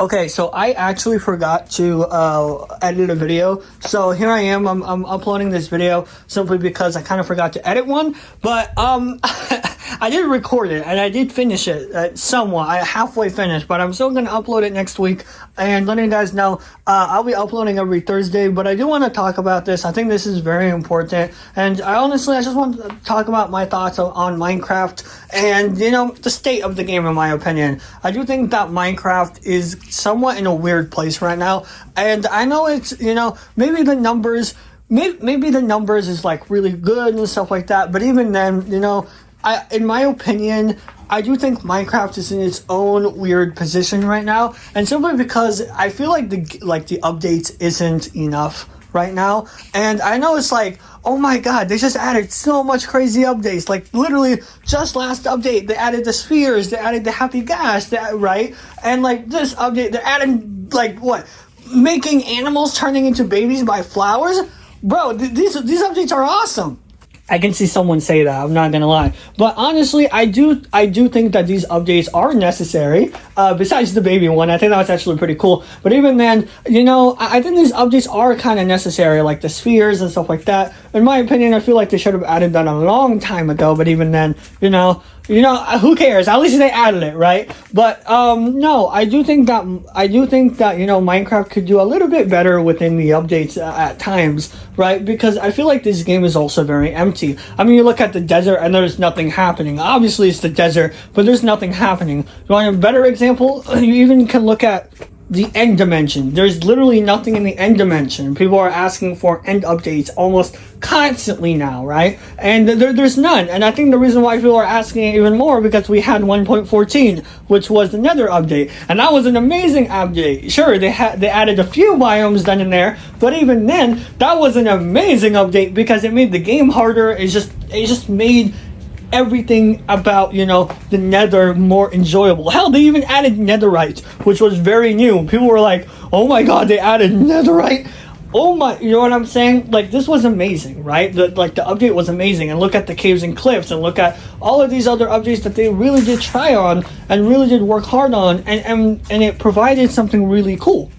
Okay, so I actually forgot to edit a video. So here I am. I'm uploading this video simply because I kind of forgot to edit one. But I did record it and I did finish it somewhat. I halfway finished, but I'm still gonna upload it next week. And letting you guys know, I'll be uploading every Thursday. But I do want to talk about this. I think this is very important. And I just want to talk about my thoughts on Minecraft and the state of the game, in my opinion. I do think that Minecraft is somewhat in a weird place right now, and I know it's maybe the numbers is like really good and stuff like that, but even then, in my opinion, I do think Minecraft is in its own weird position right now, and simply because I feel like the updates isn't enough right now. And I know it's like, oh my god, they just added so much crazy updates. Like literally just last update they added the spheres, they added the happy gas, right? And like this update they added making animals turning into babies by flowers. Bro, these updates are awesome. I can see someone say that, I'm not gonna lie. But honestly, I do think that these updates are necessary. Besides the baby one, I think that was actually pretty cool. But even then, I think these updates are kind of necessary, like the spheres and stuff like that. In my opinion, I feel like they should have added that a long time ago. But even then, who cares? At least they added it, right? But no, I do think that Minecraft could do a little bit better within the updates at times, right? Because I feel like this game is also very empty. I mean, you look at the desert and there's nothing happening. Obviously, it's the desert, but there's nothing happening. You want a better example? You even can look at the end dimension. There's literally nothing in the end dimension. People are asking for end updates almost constantly now, right? And there's none. And I think the reason why people are asking even more because we had 1.14, which was the Nether update, and that was an amazing update. Sure, they added a few biomes then and there, but even then, that was an amazing update because it made the game harder. It just made everything about the Nether more enjoyable. Hell, they even added netherite, which was very new. People were like, oh my god, they added netherite. Oh my, you know what I'm saying? Like, this was amazing, right? The update was amazing. And look at the caves and cliffs, and look at all of these other updates that they really did try on and really did work hard on, and it provided something really cool.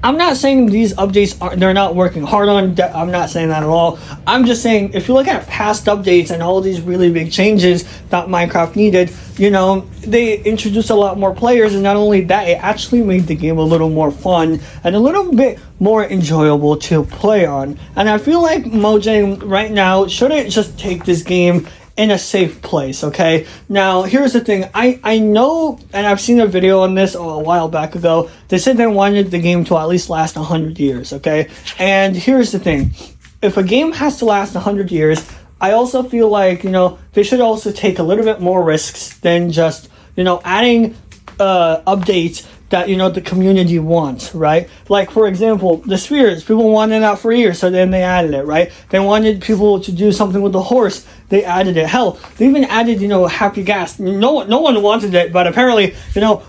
I'm not saying these updates they're not working hard on. I'm not saying that at all. I'm just saying if you look at past updates and all these really big changes that Minecraft needed, they introduced a lot more players, and not only that, it actually made the game a little more fun and a little bit more enjoyable to play on. And I feel like Mojang right now shouldn't just take this game in a safe place, okay? Now, here's the thing. I know, and I've seen a video on this a while back ago. They said they wanted the game to at least last 100 years, okay? And here's the thing. If a game has to last 100 years, I also feel like, they should also take a little bit more risks than just, adding updates that the community wants, right? Like, for example, the spheres, people wanted that for years, so then they added it, right? They wanted people to do something with the horse, they added it. Hell, they even added happy gas. No one wanted it, but apparently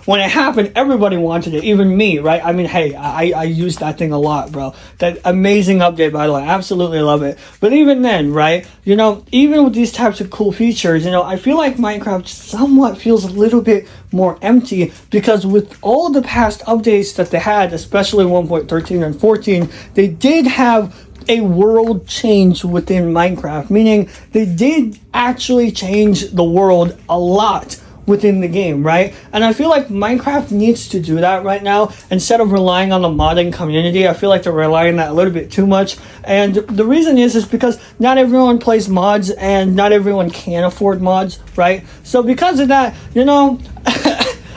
when it happened, everybody wanted it, even me, right? I mean, hey, I used that thing a lot, bro. That amazing update, by the way. I absolutely love it. But even then, right, even with these types of cool features, I feel like Minecraft somewhat feels a little bit more empty, because with all the past updates that they had, especially 1.13 and 14, they did have a world change within Minecraft, meaning they did actually change the world a lot within the game, right? And I feel like Minecraft needs to do that right now instead of relying on the modding community. I feel like they're relying on that a little bit too much, and the reason is because not everyone plays mods and not everyone can afford mods, right? So because of that,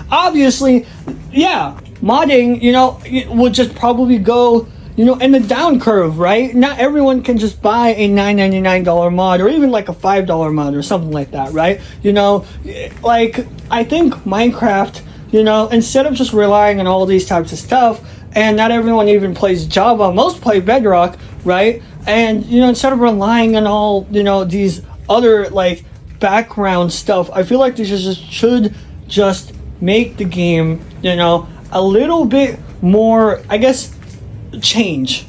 obviously, yeah, modding will just probably go in the down curve, right? Not everyone can just buy a $9.99 mod or even like a $5 mod or something like that, right? Like, I think Minecraft, instead of just relying on all these types of stuff, and not everyone even plays Java, most play Bedrock, right? And, instead of relying on all, these other, like, background stuff, I feel like they should just make the game, a little bit more, I guess, change.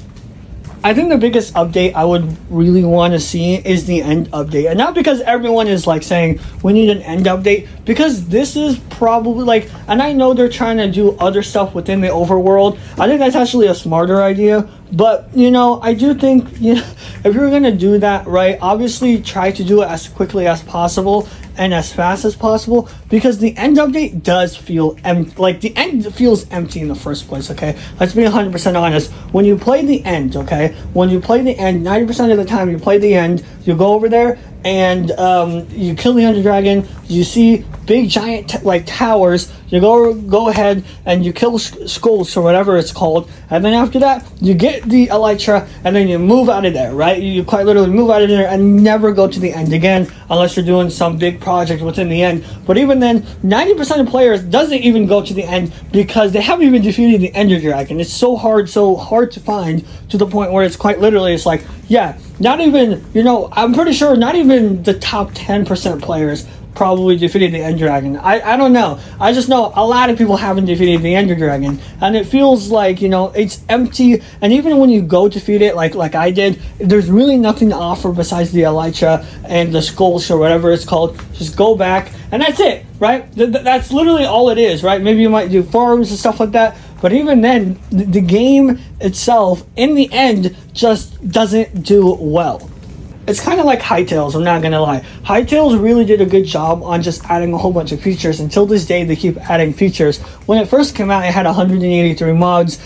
I think the biggest update I would really want to see is the end update. And not because everyone is like saying we need an end update, because this is probably like, and I know they're trying to do other stuff within the overworld. I think that's actually a smarter idea. But, you know, I do think, you know, if you're going to do that, right, obviously try to do it as quickly as possible and as fast as possible, because the end update does feel like the end feels empty in the first place. Okay, let's be 100% honest. When you play the end, okay, when you play the end, 90% of the time you play the end, you go over there and you kill the Ender Dragon. You see big giant like towers. You go ahead and you kill skulls or whatever it's called, and then after that you get the elytra, and then you move out of there, right? You quite literally move out of there and never go to the end again, unless you're doing some big project within the end. But even then, 90% of players doesn't even go to the end because they haven't even defeated the Ender Dragon. It's so hard to find, to the point where it's quite literally, it's like, yeah, not even, you know, I'm pretty sure not even the top 10% players probably defeated the Ender Dragon. I don't know. I just know a lot of people haven't defeated the Ender Dragon, and it feels like, you know, it's empty. And even when you go defeat it, like I did, there's really nothing to offer besides the elytra and the skulls or whatever it's called. Just go back, and that's it, right? That's literally all it is, right? Maybe you might do farms and stuff like that, but even then, the game itself, in the end, just doesn't do well. It's kind of like Hytales, I'm not gonna lie. Hytales really did a good job on just adding a whole bunch of features. Until this day, they keep adding features. When it first came out, it had 183 mobs,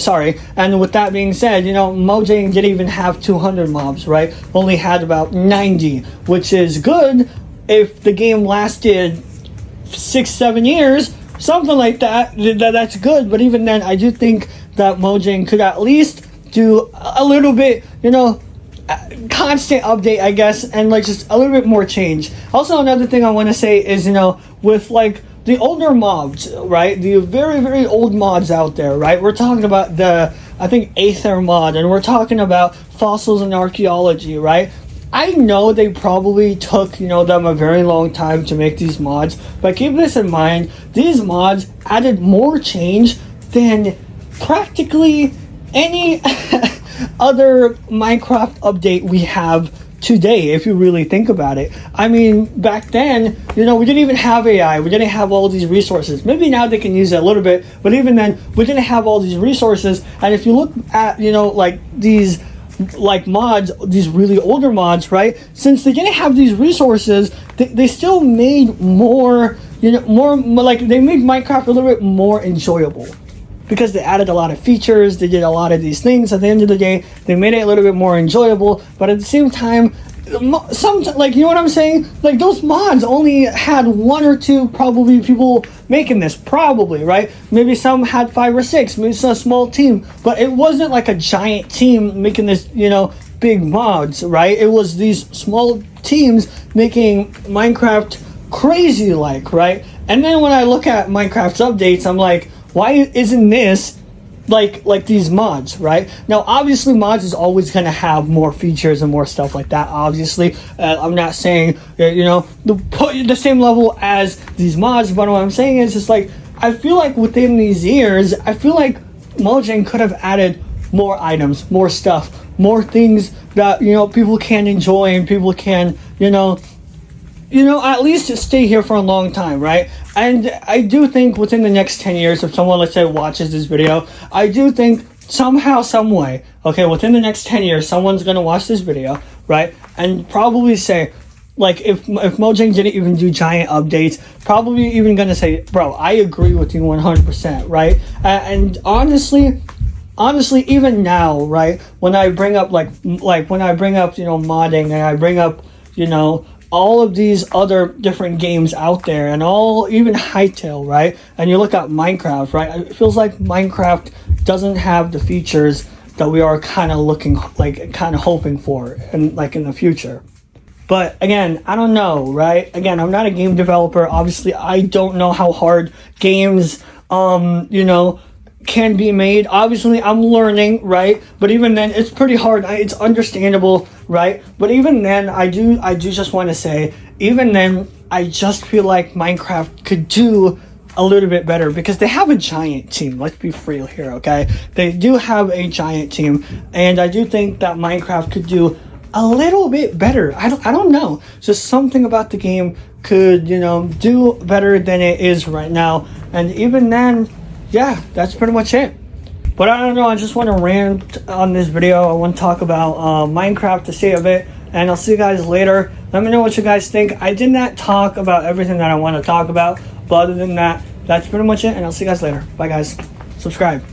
sorry. And with that being said, you know, Mojang didn't even have 200 mobs, right? Only had about 90, which is good if the game lasted 6-7 years, something like that. That's good. But even then, I do think that Mojang could at least do a little bit, you know, constant update, I guess, and like just a little bit more change. Also, another thing I want to say is, you know, with like the older mobs, right, the very, very old mods out there, right, we're talking about the, I think, Aether mod, and we're talking about fossils and archaeology, right? I know they probably took, you know, them a very long time to make these mods, but keep this in mind, these mods added more change than practically any other Minecraft update we have today, if you really think about it. I mean, back then, you know, we didn't even have AI. We didn't have all these resources. Maybe now they can use it a little bit, but even then, we didn't have all these resources. And if you look at, you know, like these like mods, these really older mods, right? Since they didn't have these resources, they still made more, you know, more like they made Minecraft a little bit more enjoyable, because they added a lot of features, they did a lot of these things. At the end of the day, they made it a little bit more enjoyable, but at the same time, some, like, you know what I'm saying? Like, those mods only had 1 or 2 probably people making this, probably, right? Maybe some had 5 or 6, maybe it's a small team, but it wasn't like a giant team making this, you know, big mods, right? It was these small teams making Minecraft crazy like, right? And then when I look at Minecraft's updates, I'm like, why isn't this like these mods, right? Now, obviously, mods is always going to have more features and more stuff like that, obviously. I'm not saying, you know, the same level as these mods, but what I'm saying is just like, I feel like within these years, I feel like Mojang could have added more items, more stuff, more things that, you know, people can enjoy and people can, you know, at least stay here for a long time, right? And I do think within the next 10 years, if someone, let's say, watches this video, I do think somehow, some way, okay, within the next 10 years, someone's going to watch this video, right? And probably say, like, if Mojang didn't even do giant updates, probably even going to say, bro, I agree with you 100%, right? And honestly, even now, right, when I bring up, like when I bring up, you know, modding, and I bring up, you know, all of these other different games out there, and all, even Hytale, right? And you look at Minecraft, right? It feels like Minecraft doesn't have the features that we are kind of looking, like, kind of hoping for, and like in the future. But again, I don't know, right? Again, I'm not a game developer. Obviously, I don't know how hard games, you know, can be made. Obviously, I'm learning, right? But even then, it's pretty hard. It's understandable, right? But even then, I do just want to say, even then, I just feel like Minecraft could do a little bit better because they have a giant team. Let's be real here, okay? They do have a giant team, and I do think that Minecraft could do a little bit better. I don't know. Just something about the game could, you know, do better than it is right now. And even then, yeah, that's pretty much it. But I don't know, I just want to rant on this video. I want to talk about Minecraft, the state of it, and I'll see you guys later. Let me know what you guys think. I did not talk about everything that I want to talk about, but other than that, that's pretty much it, and I'll see you guys later. Bye, guys. Subscribe.